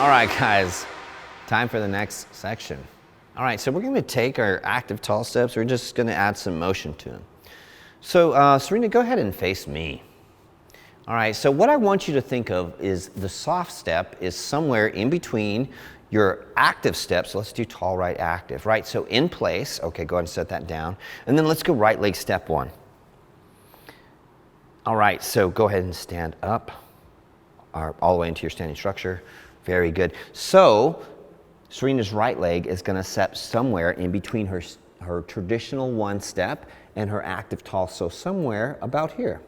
All right, guys, time for the next section. All right, so we're going to take our active tall steps. We're just going to add some motion to them. So Serena, go ahead and face me. All right, so what I want you to think of is the soft step is somewhere in between your active steps. So let's do tall, right, active, right? So in place, okay, go ahead and set that down. And then let's go right leg step one. All right, so go ahead and stand up all the way into your standing structure. Very good. So Serena's right leg is going to step somewhere in between her traditional one step and her active tall, so somewhere about here.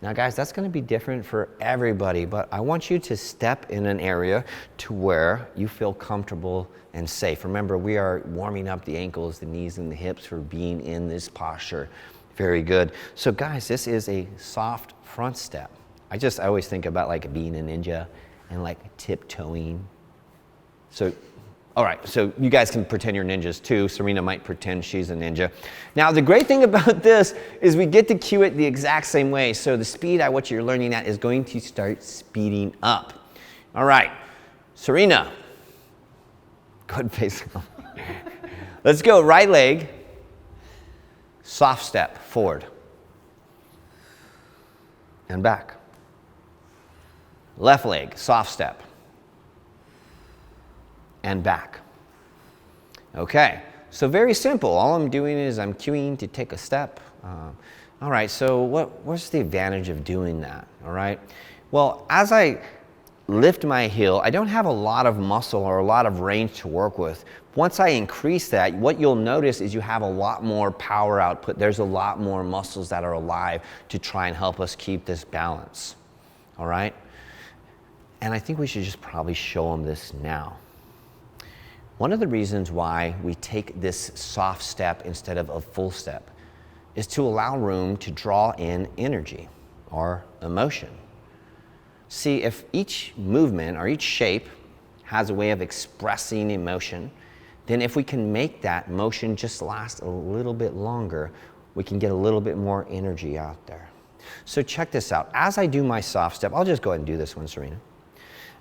Now guys, that's going to be different for everybody, but I want you to step in an area to where you feel comfortable and safe. Remember, we are warming up the ankles, the knees, and the hips for being in this posture. Very good. So guys, this is a soft front step. I always think about like being a ninja and like tiptoeing. So all right, so you guys can pretend you're ninjas too. Serena might pretend she's a ninja. Now, the great thing about this is we get to cue it the exact same way. So the speed at what you're learning at is going to start speeding up. All right, Serena, go ahead and face them. Let's go, right leg, soft step, forward, and back. Left leg, soft step, and back. Okay, so very simple. All I'm doing is I'm cueing to take a step. All right, so what's the advantage of doing that? All right, well, as I lift my heel, I don't have a lot of muscle or a lot of range to work with. Once I increase that, what you'll notice is you have a lot more power output. There's a lot more muscles that are alive to try and help us keep this balance. All right, and I think we should just probably show them this now. One of the reasons why we take this soft step instead of a full step is to allow room to draw in energy or emotion. See, if each movement or each shape has a way of expressing emotion, then if we can make that motion just last a little bit longer, we can get a little bit more energy out there. So check this out. As I do my soft step, I'll just go ahead and do this one, Serena.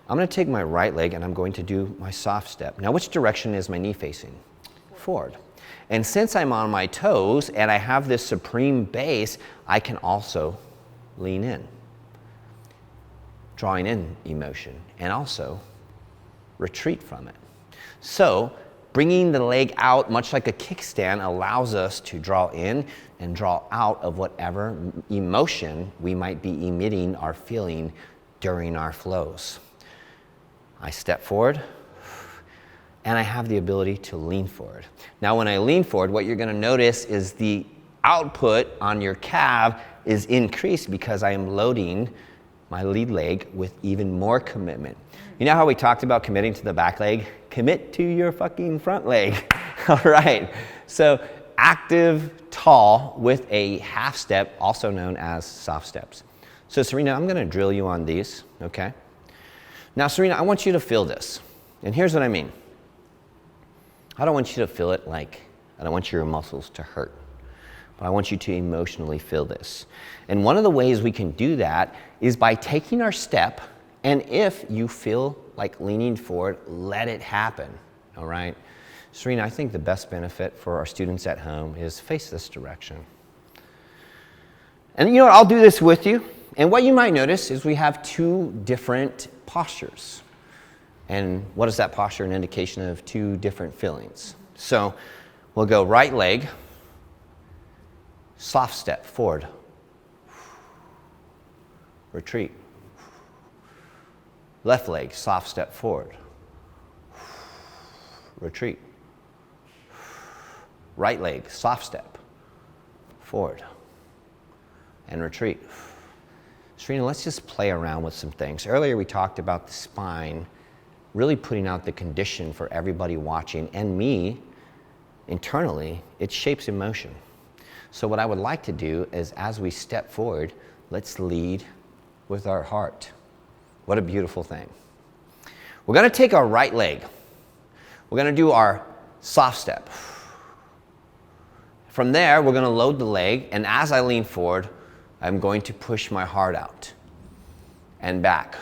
I'm going to take my right leg and I'm going to do my soft step. Now, which direction is my knee facing? Forward. And since I'm on my toes and I have this supreme base, I can also lean in, drawing in emotion, and also retreat from it. So bringing the leg out, much like a kickstand, allows us to draw in and draw out of whatever emotion we might be emitting or feeling during our flows. I step forward, and I have the ability to lean forward. Now, when I lean forward, what you're going to notice is the output on your calf is increased because I am loading my lead leg with even more commitment. You know how we talked about committing to the back leg? Commit to your fucking front leg. All right. So active tall with a half step, also known as soft steps. So Serena, I'm going to drill you on these, okay? Now, Serena, I want you to feel this. And here's what I mean. I don't want you to feel it like, I don't want your muscles to hurt. But I want you to emotionally feel this. And one of the ways we can do that is by taking our step, and if you feel like leaning forward, let it happen, all right? Serena, I think the best benefit for our students at home is face this direction. And you know what, I'll do this with you. And what you might notice is we have two different postures. And what is that posture? An indication of two different feelings. So we'll go right leg, soft step, forward, retreat. Left leg, soft step, forward, retreat. Right leg, soft step, forward, and retreat. Serena, let's just play around with some things. Earlier we talked about the spine really putting out the condition for everybody watching, and me, internally, it shapes emotion. So what I would like to do is, as we step forward, let's lead with our heart. What a beautiful thing. We're going to take our right leg. We're going to do our soft step. From there, we're going to load the leg, and as I lean forward, I'm going to push my heart out and back.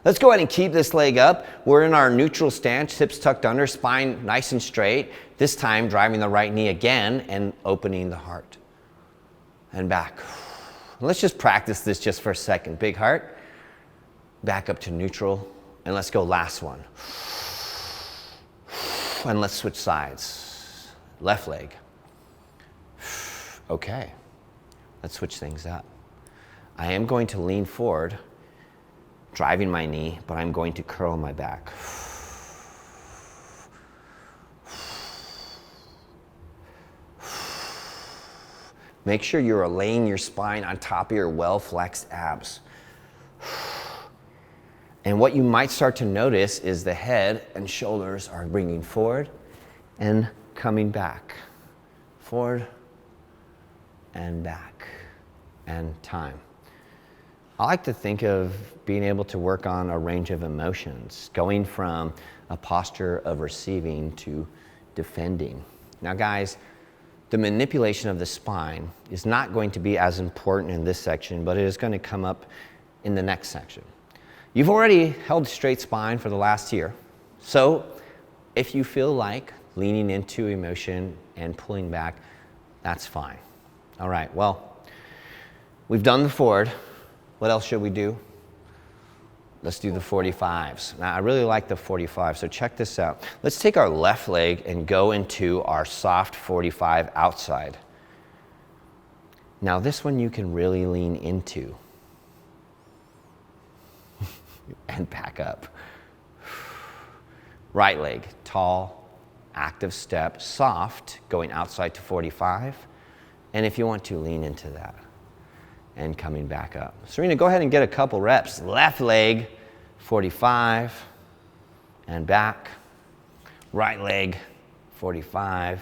Let's go ahead and keep this leg up. We're in our neutral stance, hips tucked under, spine nice and straight. This time driving the right knee again and opening the heart. And back. Let's just practice this just for a second. Big heart. Back up to neutral. And let's go last one. And let's switch sides. Left leg. Okay. Let's switch things up. I am going to lean forward, driving my knee, but I'm going to curl my back. Make sure you're laying your spine on top of your well-flexed abs. And what you might start to notice is the head and shoulders are bringing forward and coming back. Forward and back. And time. I like to think of being able to work on a range of emotions, going from a posture of receiving to defending. Now guys, the manipulation of the spine is not going to be as important in this section, but it is going to come up in the next section. You've already held straight spine for the last year, so if you feel like leaning into emotion and pulling back, that's fine. All right, well, we've done the forward. What else should we do? Let's do the 45s. Now, I really like the 45, so check this out. Let's take our left leg and go into our soft 45 outside. Now, this one you can really lean into. And back up. Right leg, tall, active step, soft, going outside to 45. And if you want to, lean into that. And coming back up. Serena, go ahead and get a couple reps. Left leg, 45, and back. Right leg, 45,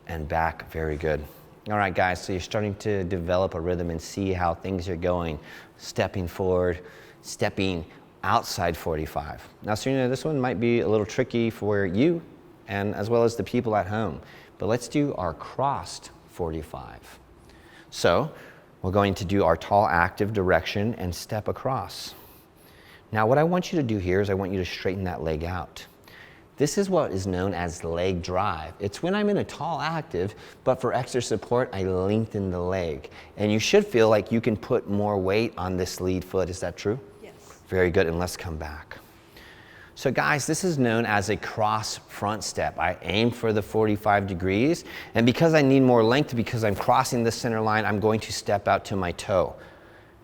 and back. Very good. All right, guys, so you're starting to develop a rhythm and see how things are going. Stepping forward, stepping outside 45. Now, Serena, this one might be a little tricky for you and as well as the people at home, but let's do our crossed 45. So, we're going to do our tall active direction and step across. Now what I want you to do here is I want you to straighten that leg out. This is what is known as leg drive. It's when I'm in a tall active, but for extra support, I lengthen the leg. And you should feel like you can put more weight on this lead foot. Is that true? Yes. Very good, and let's come back. So guys, this is known as a cross front step. I aim for the 45 degrees, and because I need more length, because I'm crossing the center line, I'm going to step out to my toe.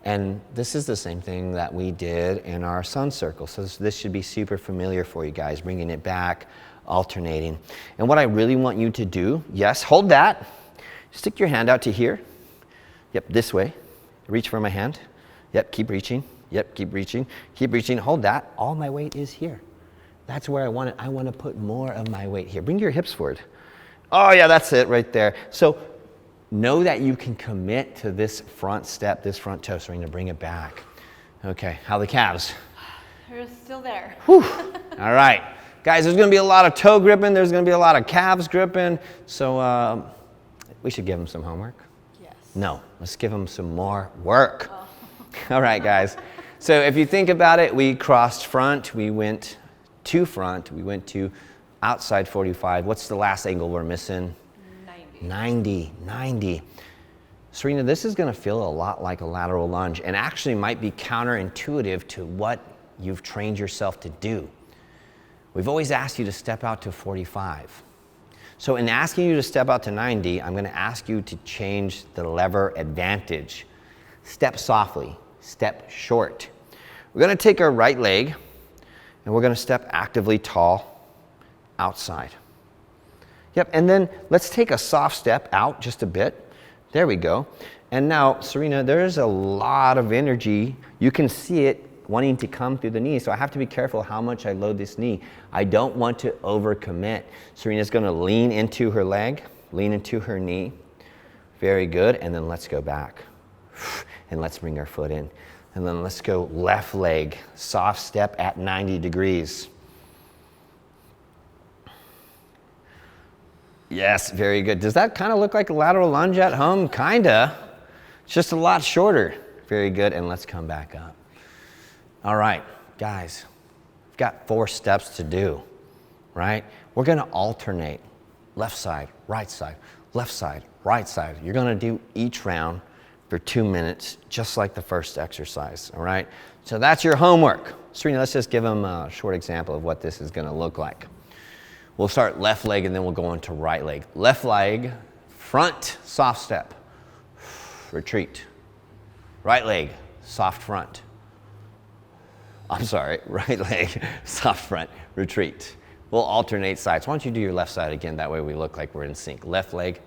And this is the same thing that we did in our sun circle. So this should be super familiar for you guys, bringing it back, alternating. And what I really want you to do, yes, hold that. Stick your hand out to here. Yep, this way. Reach for my hand. Yep, keep reaching. Yep, keep reaching. Keep reaching. Hold that. All my weight is here. That's where I want it. I want to put more of my weight here. Bring your hips forward. Oh yeah, that's it right there. So know that you can commit to this front step, this front toe. So we're going to bring it back. Okay, how are the calves? They're still there. Whew. All right. Guys, there's going to be a lot of toe gripping. There's going to be a lot of calves gripping. So we should give them some homework. Yes. No, let's give them some more work. Oh. All right, guys. So if you think about it, we crossed front, we went to front, we went to outside 45. What's the last angle we're missing? 90. Serena, this is going to feel a lot like a lateral lunge and actually might be counterintuitive to what you've trained yourself to do. We've always asked you to step out to 45. So in asking you to step out to 90, I'm going to ask you to change the lever advantage. Step softly, step short. We're going to take our right leg and we're going to step actively tall outside. Yep, and then let's take a soft step out just a bit. There we go. And now, Serena, there's a lot of energy. You can see it wanting to come through the knee, so I have to be careful how much I load this knee. I don't want to overcommit. Serena's going to lean into her leg, lean into her knee. Very good, and then let's go back. And let's bring our foot in. And then let's go left leg, soft step at 90 degrees. Yes, very good. Does that kind of look like a lateral lunge at home? Kinda. It's just a lot shorter. Very good, and let's come back up. All right, guys, we've got 4 steps to do, right? We're gonna alternate left side, right side, left side, right side. You're gonna do each round for 2 minutes, just like the first exercise, all right? So that's your homework. Serena, let's just give them a short example of what this is gonna look like. We'll start left leg and then we'll go into right leg. Left leg, front, soft step, retreat. Right leg, soft front. I'm sorry, right leg, soft front, retreat. We'll alternate sides. Why don't you do your left side again? That way we look like we're in sync. Left leg,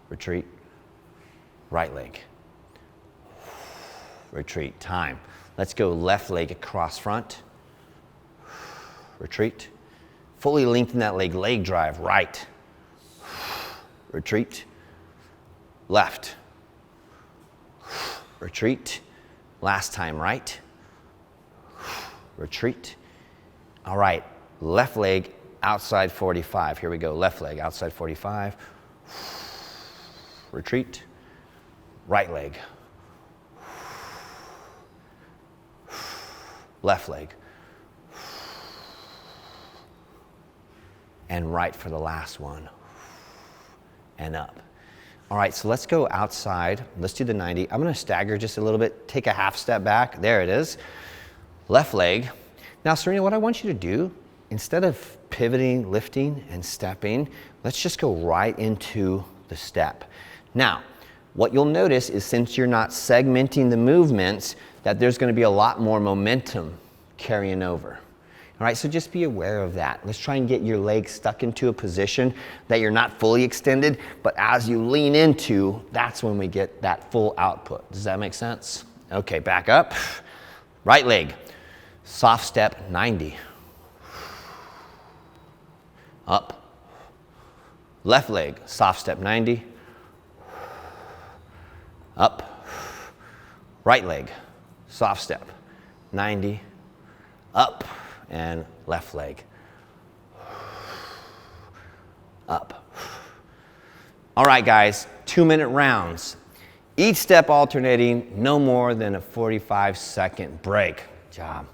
retreat. Right leg, retreat. Time. Let's go left leg across front, retreat. Fully lengthen that leg, leg drive, right, retreat, left, retreat. Last time, right, retreat. All right, left leg outside 45. Here we go, left leg outside 45, retreat, right leg, left leg, and right for the last one, and up. All right, so let's go outside. Let's do the 90. I'm gonna stagger just a little bit, take a half step back. There it is. Left leg. Now, Serena, what I want you to do, instead of pivoting, lifting, and stepping, let's just go right into the step. Now, what you'll notice is since you're not segmenting the movements, that there's gonna be a lot more momentum carrying over. All right, so just be aware of that. Let's try and get your legs stuck into a position that you're not fully extended, but as you lean into, that's when we get that full output. Does that make sense? Okay, back up. Right leg, soft step 90. Up. Left leg, soft step 90. Up. Right leg, soft step 90. Up. And left leg, up. All right, guys, 2-minute rounds. Each step alternating, no more than a 45-second break. Good job.